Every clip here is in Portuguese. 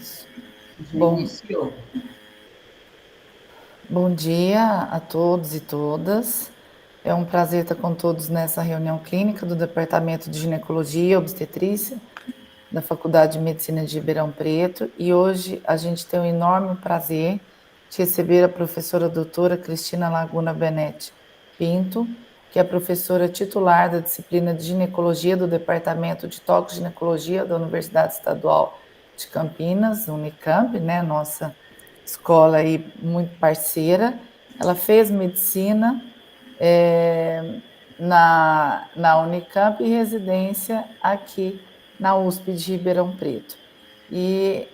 Isso. Já iniciou. Bom dia a todos e todas. É um prazer estar com todos nessa reunião clínica do Departamento de Ginecologia e Obstetrícia da Faculdade de Medicina de Ribeirão Preto. E hoje a gente tem o enorme prazer de receber a professora doutora Cristina Laguna Benetti Pinto, que é professora titular da disciplina de Ginecologia do Departamento de Tocoginecologia da Universidade Estadual de Campinas, Unicamp, né, nossa escola aí muito parceira. Ela fez medicina na Unicamp e residência aqui na USP de Ribeirão Preto. E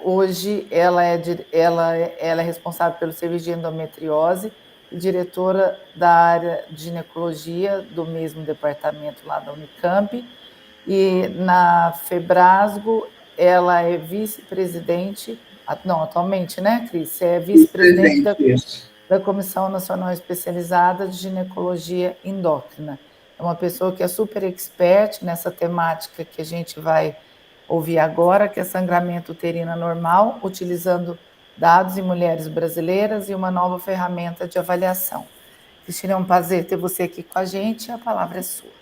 hoje ela é responsável pelo serviço de endometriose e diretora da área de ginecologia do mesmo departamento lá da Unicamp. E na Febrasgo ela é vice-presidente, não, atualmente, né, Cris? Você é vice-presidente da Comissão Nacional Especializada de Ginecologia Endócrina. É uma pessoa que é super expert nessa temática que a gente vai ouvir agora, que é sangramento uterino anormal, utilizando dados em mulheres brasileiras e uma nova ferramenta de avaliação. Cristina, é um prazer ter você aqui com a gente, a palavra é sua.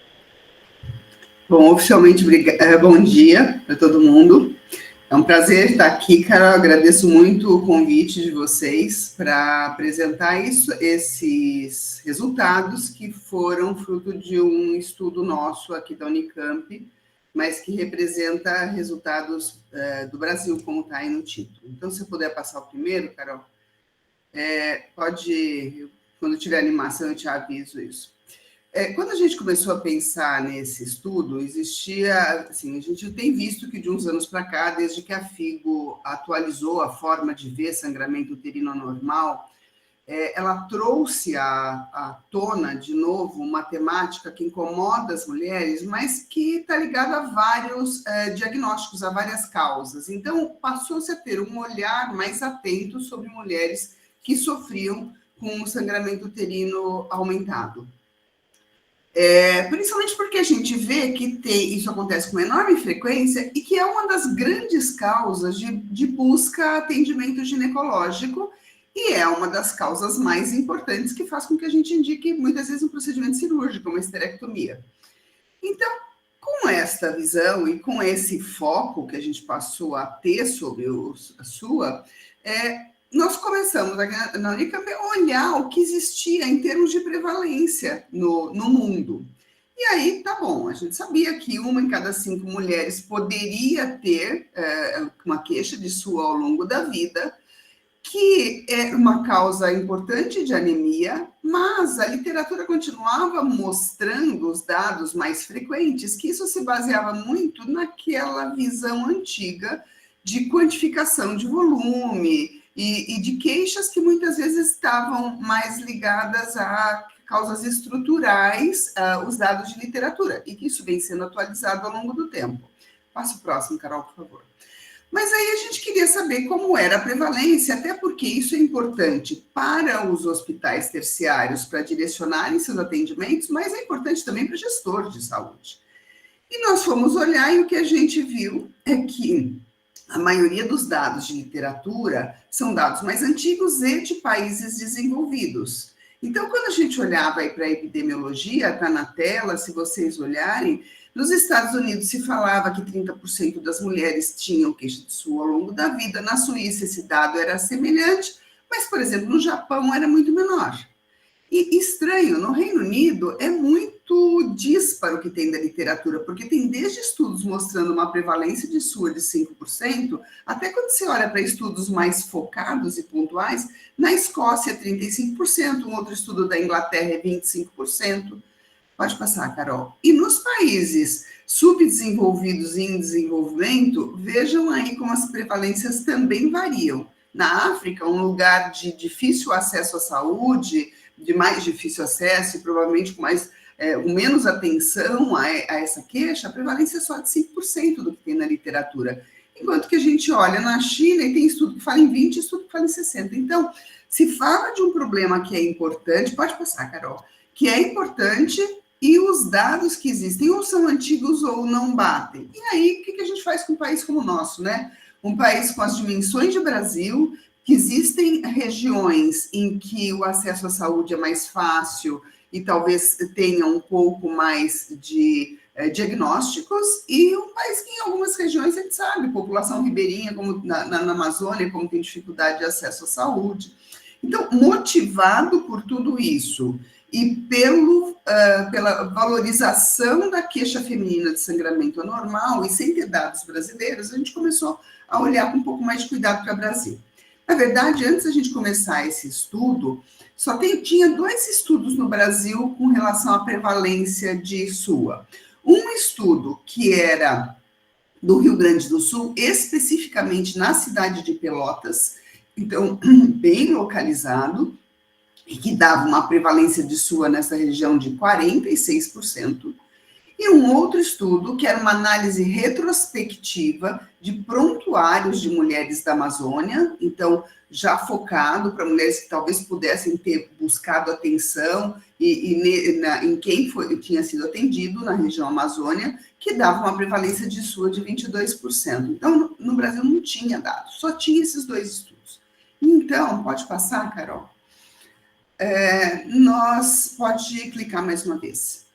Bom, oficialmente, bom dia para todo mundo. É um prazer estar aqui, Carol. Agradeço muito o convite de vocês para apresentar esses resultados que foram fruto de um estudo nosso aqui da Unicamp, mas que representa resultados do Brasil, como está aí no título. Então, se eu puder passar o primeiro, Carol, pode, quando tiver animação, eu te aviso isso. Quando a gente começou a pensar nesse estudo, existia, assim, a gente tem visto que de uns anos para cá, desde que a FIGO atualizou a forma de ver sangramento uterino anormal, ela trouxe à tona, de novo, uma temática que incomoda as mulheres, mas que está ligada a vários diagnósticos, a várias causas. Então, passou-se a ter um olhar mais atento sobre mulheres que sofriam com o sangramento uterino aumentado. Principalmente porque a gente vê que isso acontece com enorme frequência e que é uma das grandes causas de busca atendimento ginecológico e é uma das causas mais importantes que faz com que a gente indique muitas vezes um procedimento cirúrgico, uma esterectomia. Então, com esta visão e com esse foco que a gente passou a ter sobre a sua, nós começamos na Unicamp a olhar o que existia em termos de prevalência no mundo. E aí, tá bom, a gente sabia que 1 em cada 5 mulheres poderia ter uma queixa de SUA ao longo da vida, que é uma causa importante de anemia, mas a literatura continuava mostrando os dados mais frequentes, que isso se baseava muito naquela visão antiga de quantificação de volume e de queixas que muitas vezes estavam mais ligadas a causas estruturais, os dados de literatura, e que isso vem sendo atualizado ao longo do tempo. Passa o próximo, Carol, por favor. Mas aí a gente queria saber como era a prevalência, até porque isso é importante para os hospitais terciários, para direcionarem seus atendimentos, mas é importante também para gestores de saúde. E nós fomos olhar e o que a gente viu é que a maioria dos dados de literatura são dados mais antigos e de países desenvolvidos. Então, quando a gente olhava aí para a epidemiologia, está na tela, se vocês olharem, nos Estados Unidos se falava que 30% das mulheres tinham queixa de SUA ao longo da vida, na Suíça esse dado era semelhante, mas, por exemplo, no Japão era muito menor. E estranho, no Reino Unido é muito disparo o que tem da literatura, porque tem desde estudos mostrando uma prevalência de SUA de 5%, até quando você olha para estudos mais focados e pontuais, na Escócia 35%, um outro estudo da Inglaterra é 25%. Pode passar, Carol. E nos países subdesenvolvidos e em desenvolvimento, vejam aí como as prevalências também variam. Na África, um lugar de difícil acesso à saúde, de mais difícil acesso e provavelmente com menos atenção a essa queixa, a prevalência é só de 5% do que tem na literatura. Enquanto que a gente olha na China e tem estudo que fala em 20%, estudo que fala em 60%. Então, se fala de um problema que é importante, pode passar, Carol, que é importante e os dados que existem ou são antigos ou não batem. E aí, o que a gente faz com um país como o nosso, né? um país com as dimensões de Brasil, que existem regiões em que o acesso à saúde é mais fácil e talvez tenha um pouco mais de diagnósticos, e um país que em algumas regiões, a gente sabe, população ribeirinha, como na Amazônia, como tem dificuldade de acesso à saúde. Então, motivado por tudo isso e pela valorização da queixa feminina de sangramento anormal, e sem ter dados brasileiros, a gente começou a olhar com um pouco mais de cuidado para o Brasil. Na verdade, antes da gente começar esse estudo, tinha 2 estudos no Brasil com relação à prevalência de SUA. Um estudo que era do Rio Grande do Sul, especificamente na cidade de Pelotas, então, bem localizado, e que dava uma prevalência de SUA nessa região de 46%, e um outro estudo, que era uma análise retrospectiva de prontuários de mulheres da Amazônia, então, já focado para mulheres que talvez pudessem ter buscado atenção em quem tinha sido atendido na região Amazônia, que dava uma prevalência de SUA de 22%. Então, no Brasil não tinha dados, só tinha esses 2 estudos. Então, pode passar, Carol? Pode clicar mais uma vez.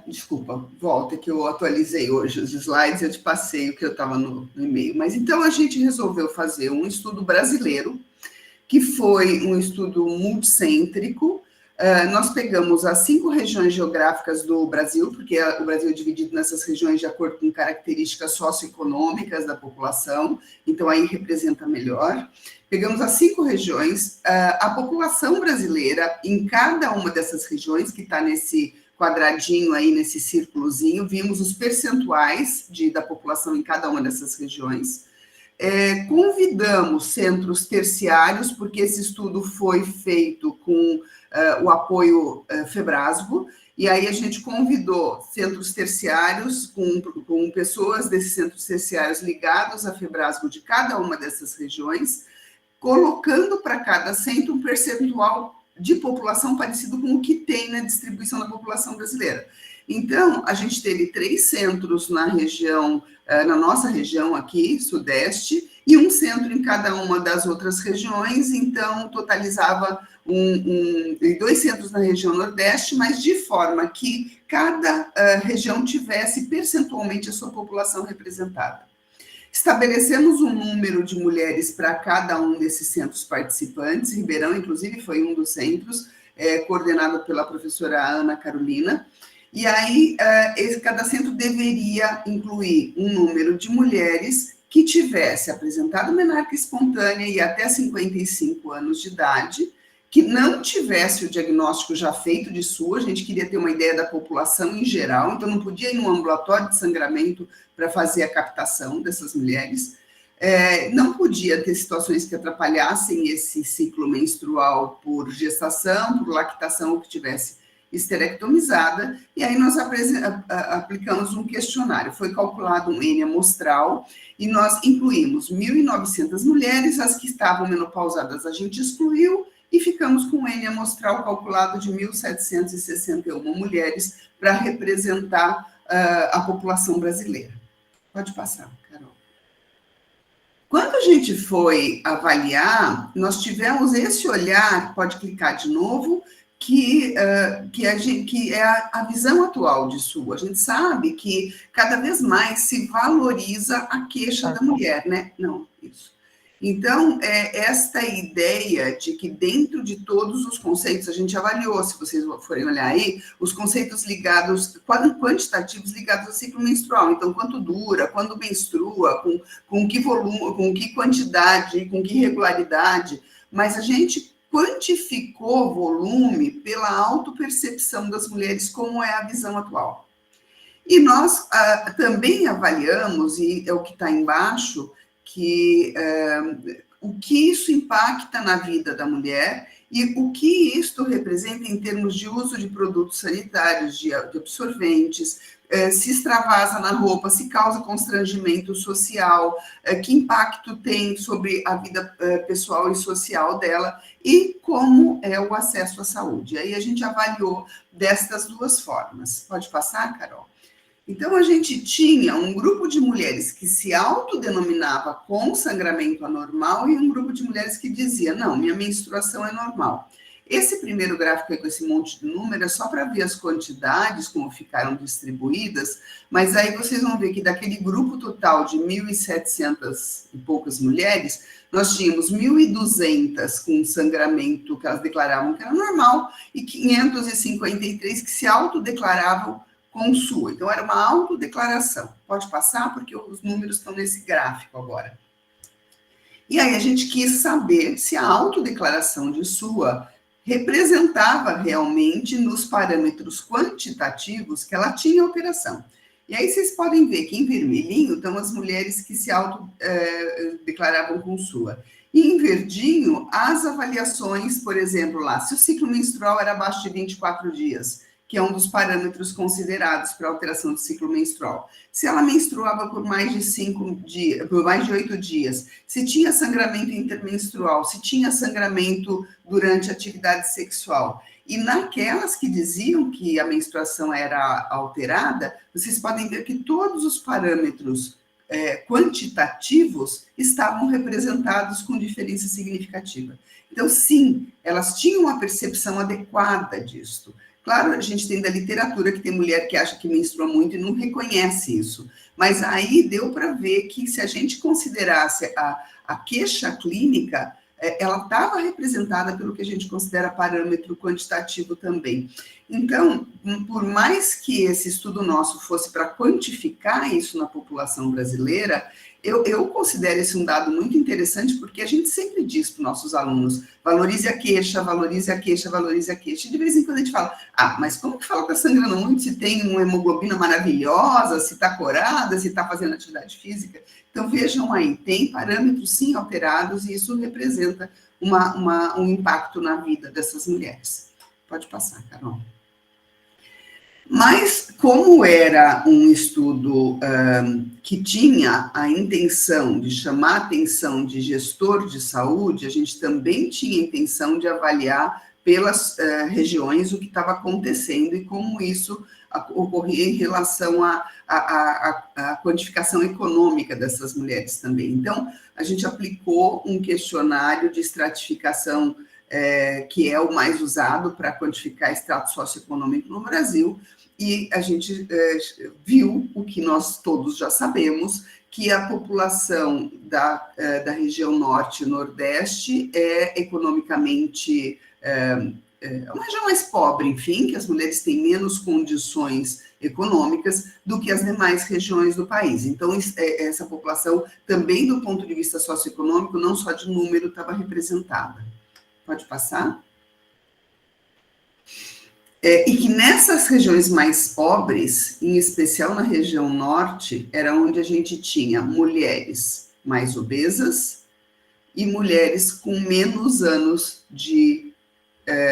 Desculpa, volta, que eu atualizei hoje os slides, eu te passei o que eu estava no e-mail. Mas então a gente resolveu fazer um estudo brasileiro, que foi um estudo multicêntrico. Nós pegamos as 5 regiões geográficas do Brasil, porque o Brasil é dividido nessas regiões de acordo com características socioeconômicas da população, então aí representa melhor. Pegamos as 5 regiões, a população brasileira em cada uma dessas regiões, que está nesse quadradinho aí, nesse círculozinho, vimos os percentuais da população em cada uma dessas regiões. Convidamos centros terciários, porque esse estudo foi feito com o apoio Febrasgo, e aí a gente convidou centros terciários com pessoas desses centros terciários ligados a Febrasgo de cada uma dessas regiões, colocando para cada centro um percentual de população parecido com o que tem na distribuição da população brasileira. Então, a gente teve 3 centros na nossa região aqui, Sudeste, e um centro em cada uma das outras regiões, então totalizava 2 centros na região Nordeste, mas de forma que cada região tivesse percentualmente a sua população representada. Estabelecemos um número de mulheres para cada um desses centros participantes. Ribeirão, inclusive, foi um dos centros, coordenado pela professora Ana Carolina. E aí, cada centro deveria incluir um número de mulheres que tivesse apresentado menarca espontânea e até 55 anos de idade, que não tivesse o diagnóstico já feito de SUA. A gente queria ter uma ideia da população em geral, então não podia ir num ambulatório de sangramento para fazer a captação dessas mulheres. Não podia ter situações que atrapalhassem esse ciclo menstrual por gestação, por lactação, ou que tivesse esterectomizada, e aí nós aplicamos um questionário. Foi calculado um N amostral, e nós incluímos 1.900 mulheres, as que estavam menopausadas a gente excluiu, e ficamos com um N amostral calculado de 1.761 mulheres para representar a população brasileira. Pode passar, Carol. Quando a gente foi avaliar, nós tivemos esse olhar, pode clicar de novo, que é a visão atual de SUA. A gente sabe que cada vez mais se valoriza a queixa da mulher, né? Não, isso. Então, esta ideia de que dentro de todos os conceitos, a gente avaliou, se vocês forem olhar aí, os conceitos quantitativos ligados ao ciclo menstrual. Então, quanto dura, quando menstrua, com que volume, com que quantidade, com que regularidade, mas a gente quantificou volume pela autopercepção das mulheres, como é a visão atual. E nós também avaliamos, e é o que está embaixo, o que isso impacta na vida da mulher e o que isto representa em termos de uso de produtos sanitários, de absorventes, se extravasa na roupa, se causa constrangimento social, que impacto tem sobre a vida pessoal e social dela e como é o acesso à saúde. Aí a gente avaliou destas 2 formas. Pode passar, Carol? Então, a gente tinha um grupo de mulheres que se autodenominava com sangramento anormal e um grupo de mulheres que dizia, não, minha menstruação é normal. Esse primeiro gráfico aí com esse monte de número é só para ver as quantidades, como ficaram distribuídas, mas aí vocês vão ver que daquele grupo total de 1.700 e poucas mulheres, nós tínhamos 1.200 com sangramento que elas declaravam que era normal e 553 que se autodeclaravam com sua. Então, era uma autodeclaração. Pode passar, porque os números estão nesse gráfico agora. E aí a gente quis saber se a autodeclaração de sua representava realmente nos parâmetros quantitativos que ela tinha alteração. E aí vocês podem ver que em vermelhinho estão as mulheres que se autodeclaravam com sua. E em verdinho, as avaliações, por exemplo, lá, se o ciclo menstrual era abaixo de 24 dias, que é um dos parâmetros considerados para alteração do ciclo menstrual. Se ela menstruava por mais de 5 dias, por mais de 8 dias, se tinha sangramento intermenstrual, se tinha sangramento durante a atividade sexual. E naquelas que diziam que a menstruação era alterada, vocês podem ver que todos os parâmetros quantitativos estavam representados com diferença significativa. Então, sim, elas tinham uma percepção adequada disso. Claro, a gente tem da literatura que tem mulher que acha que menstrua muito e não reconhece isso. Mas aí deu para ver que se a gente considerasse a queixa clínica, ela estava representada pelo que a gente considera parâmetro quantitativo também. Então, por mais que esse estudo nosso fosse para quantificar isso na população brasileira, eu considero esse um dado muito interessante, porque a gente sempre diz para os nossos alunos, valorize a queixa, valorize a queixa, valorize a queixa. E de vez em quando a gente fala, mas como que fala que está sangrando muito, se tem uma hemoglobina maravilhosa, se está corada, se está fazendo atividade física? Então, vejam aí, tem parâmetros sim alterados e isso representa um impacto na vida dessas mulheres. Pode passar, Carol. Mas, como era um estudo que tinha a intenção de chamar a atenção de gestor de saúde, a gente também tinha a intenção de avaliar pelas regiões o que estava acontecendo e como isso ocorria em relação à quantificação econômica dessas mulheres também. Então, a gente aplicou um questionário de estratificação que é o mais usado para quantificar status socioeconômico no Brasil, e a gente viu o que nós todos já sabemos, que a população da região norte e nordeste é economicamente uma região mais pobre, enfim, que as mulheres têm menos condições econômicas do que as demais regiões do país. Então, essa população também, do ponto de vista socioeconômico, não só de número, estava representada. Pode passar? E que nessas regiões mais pobres, em especial na região norte, era onde a gente tinha mulheres mais obesas e mulheres com menos anos de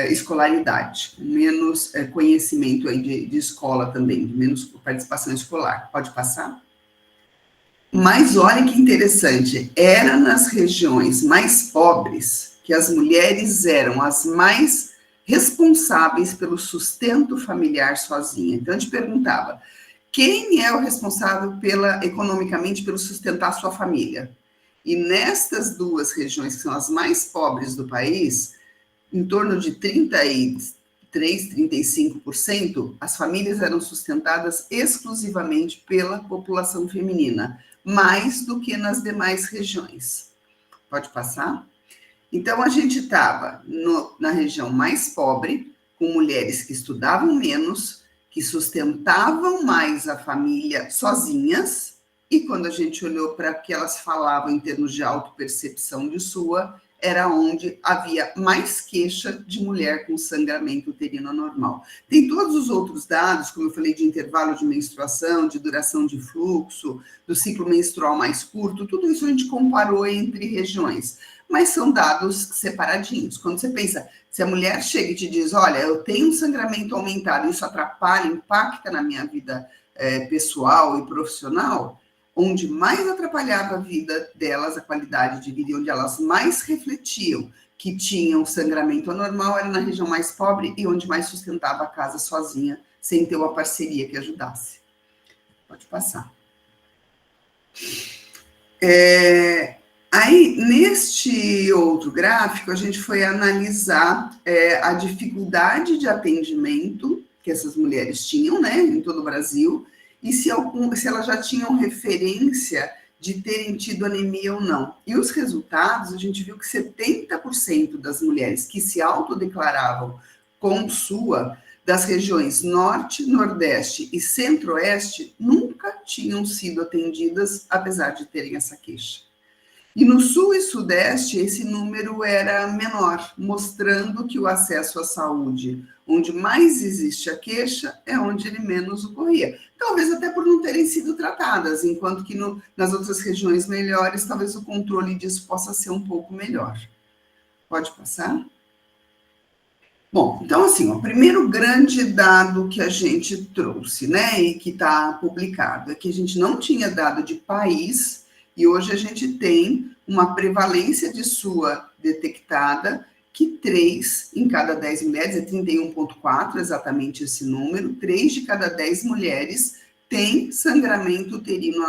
escolaridade, menos conhecimento aí de escola também, de menos participação escolar. Pode passar? Mas olha que interessante, era nas regiões mais pobres que as mulheres eram as mais responsáveis pelo sustento familiar sozinha. Então, a gente perguntava, quem é o responsável economicamente pelo sustentar a sua família? E nestas duas regiões, que são as mais pobres do país, em torno de 35%, as famílias eram sustentadas exclusivamente pela população feminina, mais do que nas demais regiões. Pode passar? Então, a gente estava na região mais pobre, com mulheres que estudavam menos, que sustentavam mais a família sozinhas, e quando a gente olhou para o que elas falavam em termos de autopercepção de sua, era onde havia mais queixa de mulher com sangramento uterino anormal. Tem todos os outros dados, como eu falei, de intervalo de menstruação, de duração de fluxo, do ciclo menstrual mais curto, tudo isso a gente comparou entre regiões. Mas são dados separadinhos. Quando você pensa, se a mulher chega e te diz, olha, eu tenho um sangramento aumentado, isso atrapalha, impacta na minha vida pessoal e profissional, onde mais atrapalhava a vida delas, a qualidade de vida, e onde elas mais refletiam que tinham sangramento anormal, era na região mais pobre e onde mais sustentava a casa sozinha, sem ter uma parceria que ajudasse. Pode passar. Aí, neste outro gráfico, a gente foi analisar a dificuldade de atendimento que essas mulheres tinham, né, em todo o Brasil, e se elas já tinham referência de terem tido anemia ou não. E os resultados, a gente viu que 70% das mulheres que se autodeclaravam com SUA, das regiões Norte, Nordeste e Centro-Oeste, nunca tinham sido atendidas, apesar de terem essa queixa. E no Sul e Sudeste, esse número era menor, mostrando que o acesso à saúde, onde mais existe a queixa, é onde ele menos ocorria. Talvez até por não terem sido tratadas, enquanto que nas outras regiões melhores, talvez o controle disso possa ser um pouco melhor. Pode passar? Bom, então assim, o primeiro grande dado que a gente trouxe, né, e que está publicado, é que a gente não tinha dado de país, e hoje a gente tem uma prevalência de SUA detectada, que 3 em cada 10 mulheres, é 31,4 exatamente esse número, 3 de cada 10 mulheres têm sangramento uterino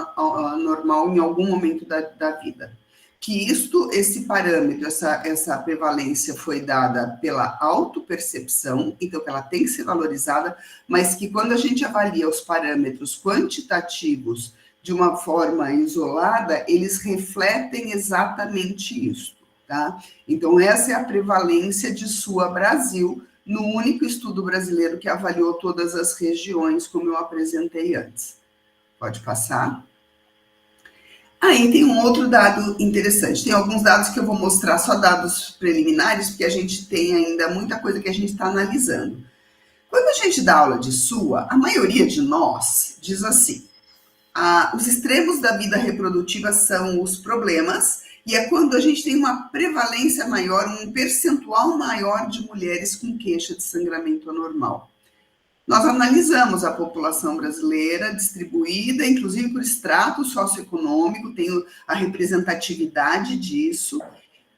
normal em algum momento da vida. Que esse parâmetro, essa prevalência foi dada pela autopercepção, então que ela tem que ser valorizada, mas que quando a gente avalia os parâmetros quantitativos de uma forma isolada, eles refletem exatamente isso, tá? Então, essa é a prevalência de SUA Brasil, no único estudo brasileiro que avaliou todas as regiões, como eu apresentei antes. Pode passar. Aí tem um outro dado interessante. Tem alguns dados que eu vou mostrar, só dados preliminares, porque a gente tem ainda muita coisa que a gente está analisando. Quando a gente dá aula de SUA, a maioria de nós diz assim: os extremos da vida reprodutiva são os problemas, e é quando a gente tem uma prevalência maior, um percentual maior de mulheres com queixa de sangramento anormal. Nós analisamos a população brasileira distribuída, inclusive por extrato socioeconômico, tem a representatividade disso,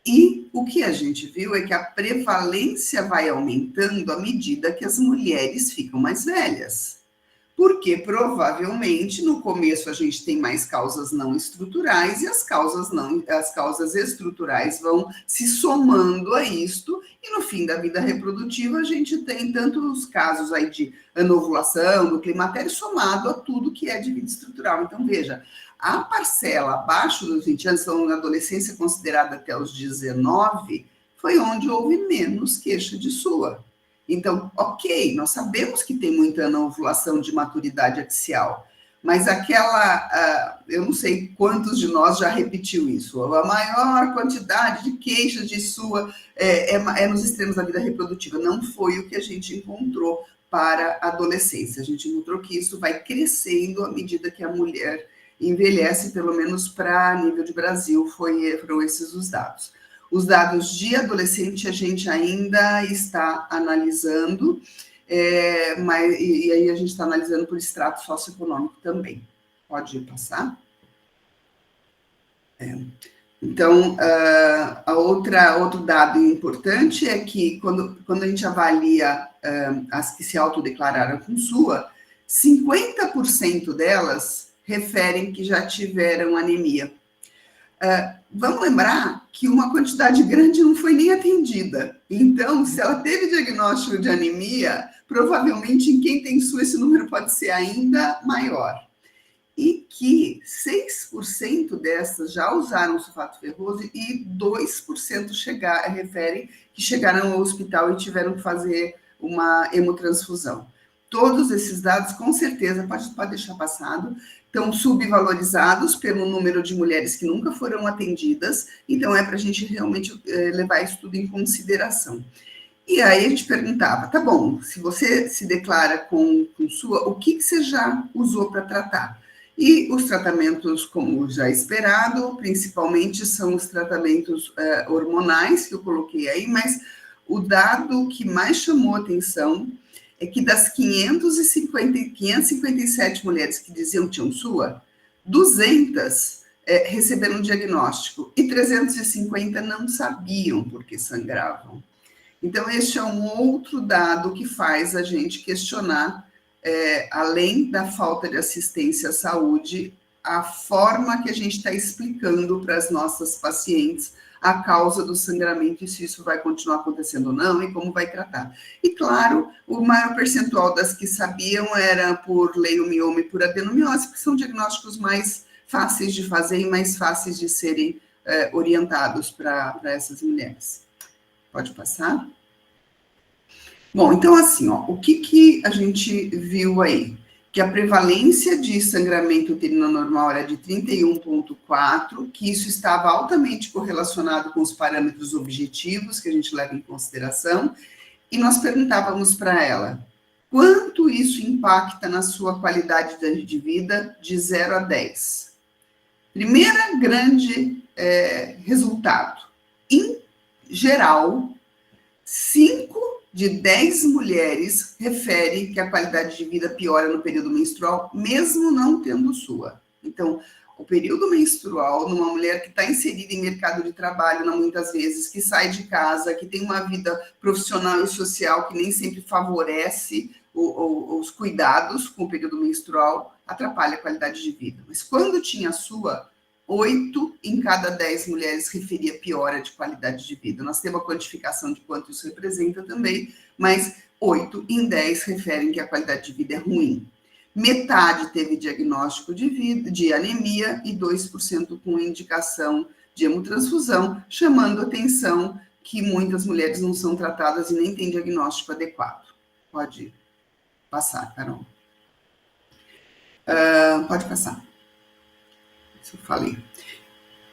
e o que a gente viu é que a prevalência vai aumentando à medida que as mulheres ficam mais velhas. Porque provavelmente no começo a gente tem mais causas não estruturais e as causas estruturais vão se somando a isto, e no fim da vida reprodutiva a gente tem tantos casos aí de anovulação, do climatério, somado a tudo que é de vida estrutural. Então, veja, a parcela abaixo dos 20 anos, então na adolescência considerada até os 19, foi onde houve menos queixa de SUA. Então, ok, nós sabemos que tem muita anovulação de maturidade axial, mas eu não sei quantos de nós já repetiu isso, a maior quantidade de queixas de SUA é nos extremos da vida reprodutiva. Não foi o que a gente encontrou para a adolescência. A gente encontrou que isso vai crescendo à medida que a mulher envelhece, pelo menos para nível de Brasil, foram esses os dados. Os dados de adolescente a gente ainda está analisando, e aí a gente está analisando por extrato socioeconômico também. Pode passar? Então, outro dado importante é que quando a gente avalia as que se autodeclararam com SUA, 50% delas referem que já tiveram anemia. Vamos lembrar que uma quantidade grande não foi nem atendida. Então, se ela teve diagnóstico de anemia, provavelmente em quem tem SUA esse número pode ser ainda maior. E que 6% dessas já usaram sulfato ferroso e 2% referem que chegaram ao hospital e tiveram que fazer uma hemotransfusão. Todos esses dados, com certeza, pode deixar passado, estão subvalorizados pelo número de mulheres que nunca foram atendidas, então é para a gente realmente levar isso tudo em consideração. E aí a gente perguntava, tá bom, se você se declara com SUA, o que você já usou para tratar? E os tratamentos, como já esperado, principalmente são os tratamentos hormonais, que eu coloquei aí, mas o dado que mais chamou atenção é que das 557 mulheres que diziam que tinham SUA, 200 receberam um diagnóstico e 350 não sabiam por que sangravam. Então, este é um outro dado que faz a gente questionar além da falta de assistência à saúde, a forma que a gente está explicando para as nossas pacientes a causa do sangramento e se isso vai continuar acontecendo ou não e como vai tratar. E, claro, o maior percentual das que sabiam era por leiomioma e por adenomiose, que são diagnósticos mais fáceis de fazer e mais fáceis de serem orientados para essas mulheres. Pode passar? Bom, então assim, ó, o que a gente viu aí? Que a prevalência de sangramento uterino anormal era de 31,4, que isso estava altamente correlacionado com os parâmetros objetivos que a gente leva em consideração, e nós perguntávamos para ela, quanto isso impacta na sua qualidade de vida de 0 a 10? Primeira grande resultado, em geral, 5 de 10 mulheres referem que a qualidade de vida piora no período menstrual, mesmo não tendo sua. Então, o período menstrual, numa mulher que está inserida em mercado de trabalho, muitas vezes, que sai de casa, que tem uma vida profissional e social que nem sempre favorece os cuidados com o período menstrual, atrapalha a qualidade de vida. Mas quando tinha a sua, 8 em cada 10 mulheres referia piora de qualidade de vida. Nós temos a quantificação de quanto isso representa também, mas 8 em 10 referem que a qualidade de vida é ruim. Metade teve diagnóstico de anemia e 2% com indicação de hemotransfusão, chamando atenção que muitas mulheres não são tratadas e nem têm diagnóstico adequado. Pode passar, Carol. Pode passar. Isso eu falei.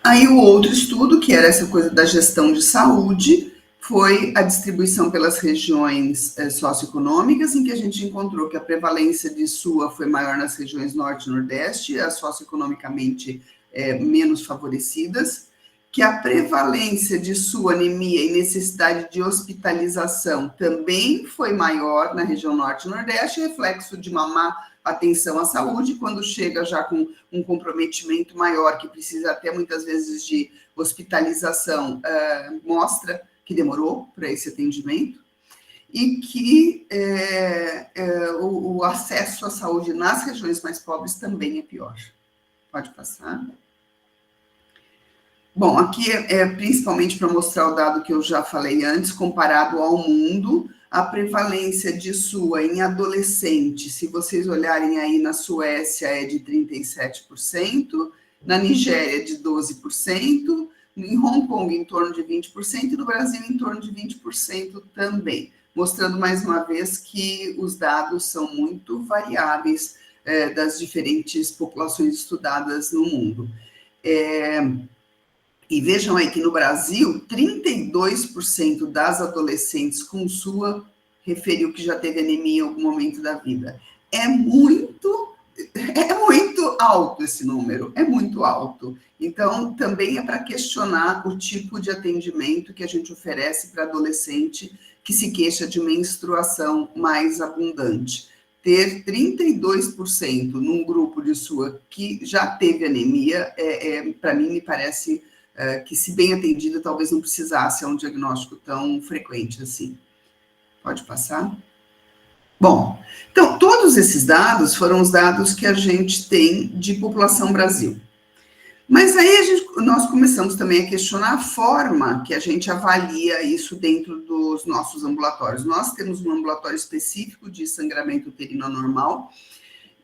Aí o outro estudo, que era essa coisa da gestão de saúde, foi a distribuição pelas regiões socioeconômicas, em que a gente encontrou que a prevalência de SUA foi maior nas regiões norte e nordeste, as socioeconomicamente menos favorecidas, que a prevalência de SUA, anemia e necessidade de hospitalização também foi maior na região norte e nordeste, reflexo de uma má atenção à saúde, quando chega já com um comprometimento maior, que precisa até muitas vezes de hospitalização, mostra que demorou para esse atendimento, e que o acesso à saúde nas regiões mais pobres também é pior. Pode passar. Bom, aqui principalmente para mostrar o dado que eu já falei antes, comparado ao mundo, a prevalência de SUA em adolescente, se vocês olharem aí na Suécia é de 37%, na Nigéria de 12%, em Hong Kong em torno de 20% e no Brasil em torno de 20% também, mostrando mais uma vez que os dados são muito variáveis das diferentes populações estudadas no mundo. E vejam aí que no Brasil, 32% das adolescentes com SUA referiu que já teve anemia em algum momento da vida. É muito alto esse número, é muito alto. Então, também é para questionar o tipo de atendimento que a gente oferece para adolescente que se queixa de menstruação mais abundante. Ter 32% num grupo de SUA que já teve anemia, para mim, me parece que, se bem atendido, talvez não precisasse um diagnóstico tão frequente assim. Pode passar? Bom, então, todos esses dados foram os dados que a gente tem de população Brasil. Mas aí nós começamos também a questionar a forma que a gente avalia isso dentro dos nossos ambulatórios. Nós temos um ambulatório específico de sangramento uterino anormal.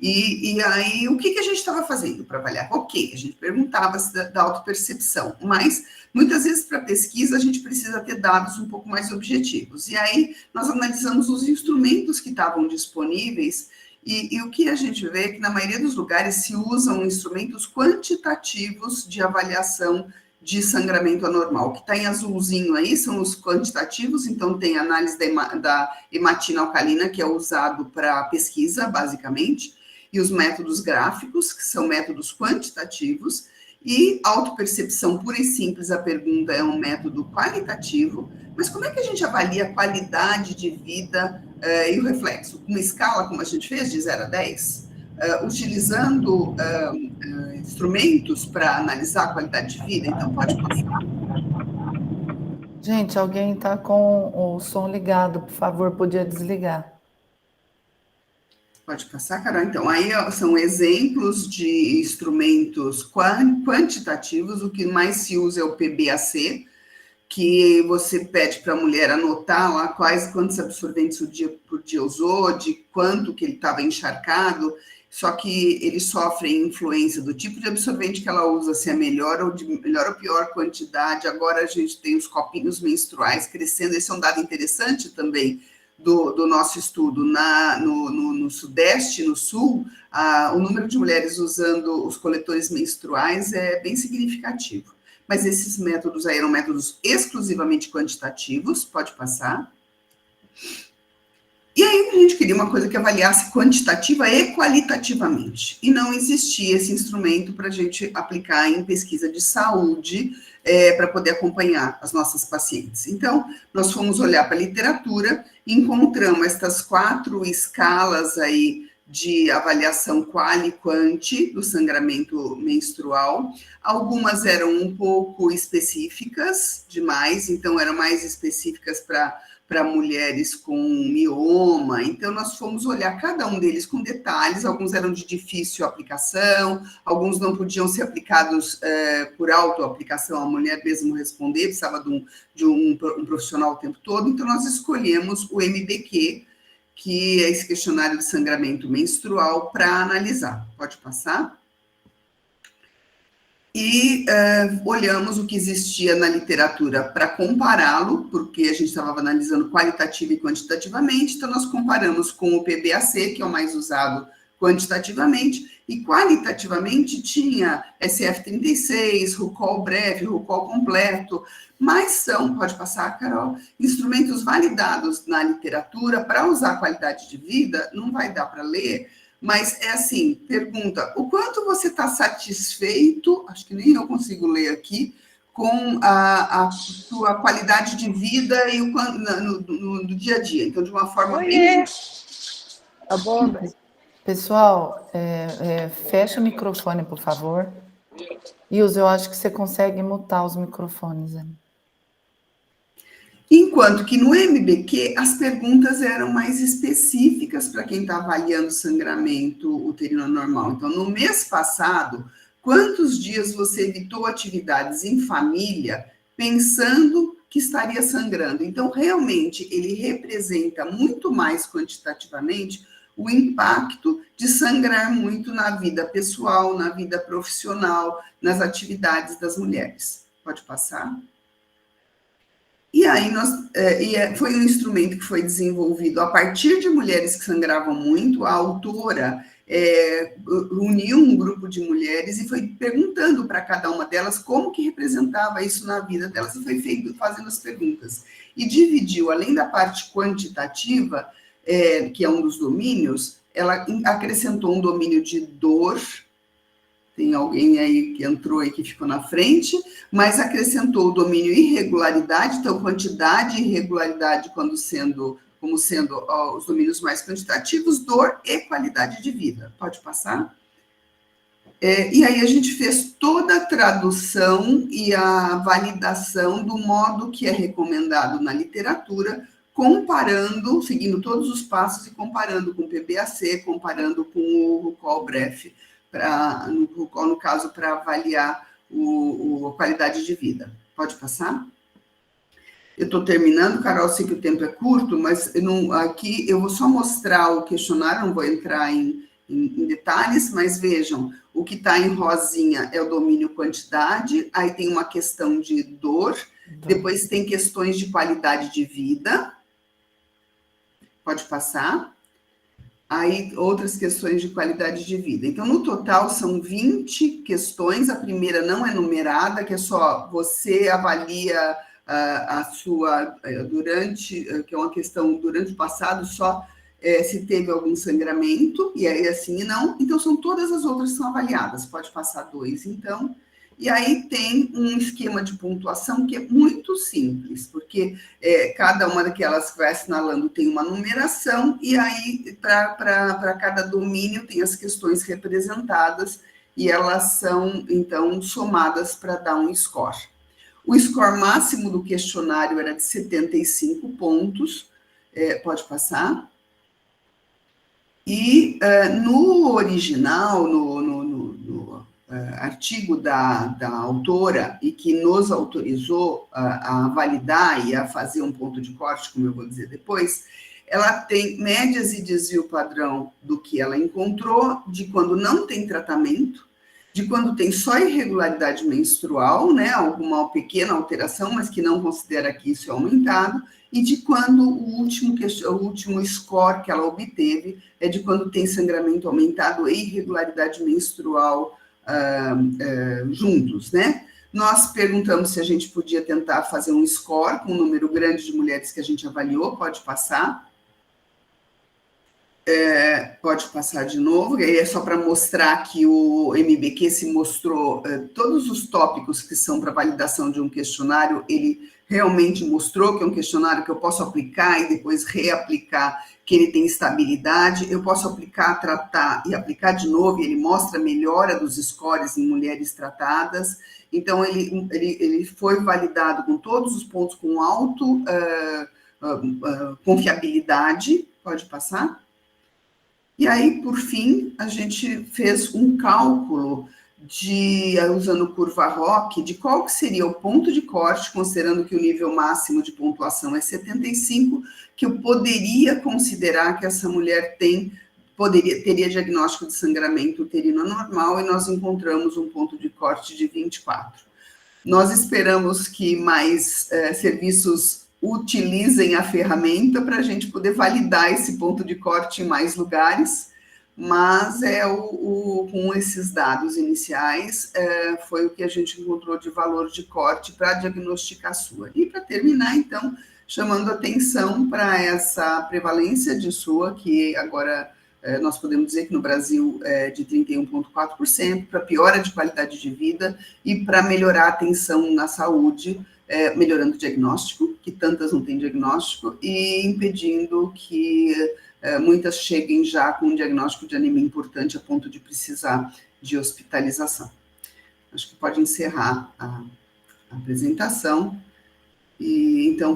E aí, o que a gente estava fazendo para avaliar? Ok, a gente perguntava da autopercepção, mas muitas vezes para pesquisa a gente precisa ter dados um pouco mais objetivos. E aí, nós analisamos os instrumentos que estavam disponíveis e o que a gente vê é que na maioria dos lugares se usam instrumentos quantitativos de avaliação de sangramento anormal. O que está em azulzinho aí são os quantitativos, então tem a análise da hematina alcalina, que é usado para pesquisa, basicamente, e os métodos gráficos, que são métodos quantitativos, e autopercepção pura e simples, a pergunta é um método qualitativo, mas como é que a gente avalia a qualidade de vida e o reflexo? Uma escala, como a gente fez, de 0 a 10? Utilizando instrumentos para analisar a qualidade de vida? Então, pode passar. Gente, alguém está com o som ligado, por favor, podia desligar. Pode passar, Carol. Então, aí são exemplos de instrumentos quantitativos. O que mais se usa é o PBAC, que você pede para a mulher anotar lá quantos absorventes por dia usou, de quanto que ele estava encharcado, só que eles sofrem influência do tipo de absorvente que ela usa, se é melhor ou pior quantidade. Agora a gente tem os copinhos menstruais crescendo, esse é um dado interessante também do nosso estudo. No Sudeste, no Sul, o número de mulheres usando os coletores menstruais é bem significativo. Mas esses métodos aí eram métodos exclusivamente quantitativos, pode passar. E aí a gente queria uma coisa que avaliasse quantitativa e qualitativamente. E não existia esse instrumento para a gente aplicar em pesquisa de saúde, para poder acompanhar as nossas pacientes. Então, nós fomos olhar para a literatura e encontramos estas 4 escalas aí de avaliação qual e quanti do sangramento menstrual. Algumas eram um pouco específicas demais, então eram mais específicas para mulheres com mioma. Então, nós fomos olhar cada um deles com detalhes. Alguns eram de difícil aplicação, alguns não podiam ser aplicados por autoaplicação, a mulher mesmo responder, precisava de um profissional o tempo todo. Então, nós escolhemos o MBQ, que é esse questionário de sangramento menstrual, para analisar. Pode passar? E olhamos o que existia na literatura para compará-lo, porque a gente estava analisando qualitativa e quantitativamente, então nós comparamos com o PBAC, que é o mais usado quantitativamente, e qualitativamente tinha SF36, RUCOL breve, RUCOL completo, mas são, pode passar, Carol, instrumentos validados na literatura para usar qualidade de vida, não vai dar para ler, mas é assim, pergunta, o quanto você está satisfeito, acho que nem eu consigo ler aqui, com a sua qualidade de vida e no dia a dia. Então, de uma forma bem... Tá bom, Pessoal, fecha o microfone, por favor. Ilza, eu acho que você consegue mutar os microfones. Né? Enquanto que no MBQ, as perguntas eram mais específicas para quem está avaliando sangramento uterino normal. Então, no mês passado, quantos dias você evitou atividades em família pensando que estaria sangrando? Então, realmente, ele representa muito mais quantitativamente o impacto de sangrar muito na vida pessoal, na vida profissional, nas atividades das mulheres. Pode passar? E aí foi um instrumento que foi desenvolvido a partir de mulheres que sangravam muito. A autora uniu um grupo de mulheres e foi perguntando para cada uma delas como que representava isso na vida delas, e foi fazendo as perguntas. E dividiu, além da parte quantitativa, que é um dos domínios, ela acrescentou um domínio de dor. Tem alguém aí que entrou e que ficou na frente, mas acrescentou o domínio irregularidade, então quantidade e irregularidade como sendo os domínios mais quantitativos, dor e qualidade de vida. Pode passar? E aí a gente fez toda a tradução e a validação do modo que é recomendado na literatura, comparando, seguindo todos os passos e comparando com o PBAC, comparando com o RUCOL breve, no caso, para avaliar a qualidade de vida. Pode passar? Eu estou terminando, Carol, sei que o tempo é curto, mas aqui eu vou só mostrar o questionário, não vou entrar em detalhes, mas vejam, o que está em rosinha é o domínio quantidade, aí tem uma questão de dor, depois tem questões de qualidade de vida. Pode passar? Aí, outras questões de qualidade de vida. Então, no total, são 20 questões. A primeira não é numerada, que é só você avalia a sua, que é uma questão durante o passado, só se teve algum sangramento, e aí assim e não. Então, são todas as outras que são avaliadas. Pode passar 2, então. E aí tem um esquema de pontuação que é muito simples, porque cada uma daquelas que vai assinalando tem uma numeração, e aí para cada domínio tem as questões representadas, e elas são, então, somadas para dar um score. O score máximo do questionário era de 75 pontos, pode passar. E no original, no artigo da autora, e que nos autorizou a validar e a fazer um ponto de corte, como eu vou dizer depois, ela tem médias e desvio padrão do que ela encontrou, de quando não tem tratamento, de quando tem só irregularidade menstrual, né, alguma pequena alteração, mas que não considera que isso é aumentado, e de quando o último score que ela obteve é de quando tem sangramento aumentado e irregularidade menstrual juntos, né? Nós perguntamos se a gente podia tentar fazer um score com um número grande de mulheres que a gente avaliou, pode passar. Pode passar de novo, e aí é só para mostrar que o MBQ se mostrou, todos os tópicos que são para validação de um questionário, ele realmente mostrou que é um questionário que eu posso aplicar e depois reaplicar, que ele tem estabilidade, eu posso aplicar, tratar e aplicar de novo, e ele mostra a melhora dos scores em mulheres tratadas. Então, ele foi validado com todos os pontos com alto confiabilidade. Pode passar? E aí, por fim, a gente fez um cálculo usando curva ROC, de qual que seria o ponto de corte, considerando que o nível máximo de pontuação é 75, que eu poderia considerar que essa mulher teria diagnóstico de sangramento uterino anormal, e nós encontramos um ponto de corte de 24. Nós esperamos que mais serviços utilizem a ferramenta para a gente poder validar esse ponto de corte em mais lugares, mas com esses dados iniciais foi o que a gente encontrou de valor de corte para diagnosticar a SUA. E para terminar, então, chamando atenção para essa prevalência de SUA, que agora nós podemos dizer que no Brasil é de 31,4%, para piora de qualidade de vida e para melhorar a atenção na saúde, melhorando o diagnóstico, que tantas não têm diagnóstico, e impedindo que muitas cheguem já com um diagnóstico de anemia importante a ponto de precisar de hospitalização. Acho que pode encerrar a apresentação. E então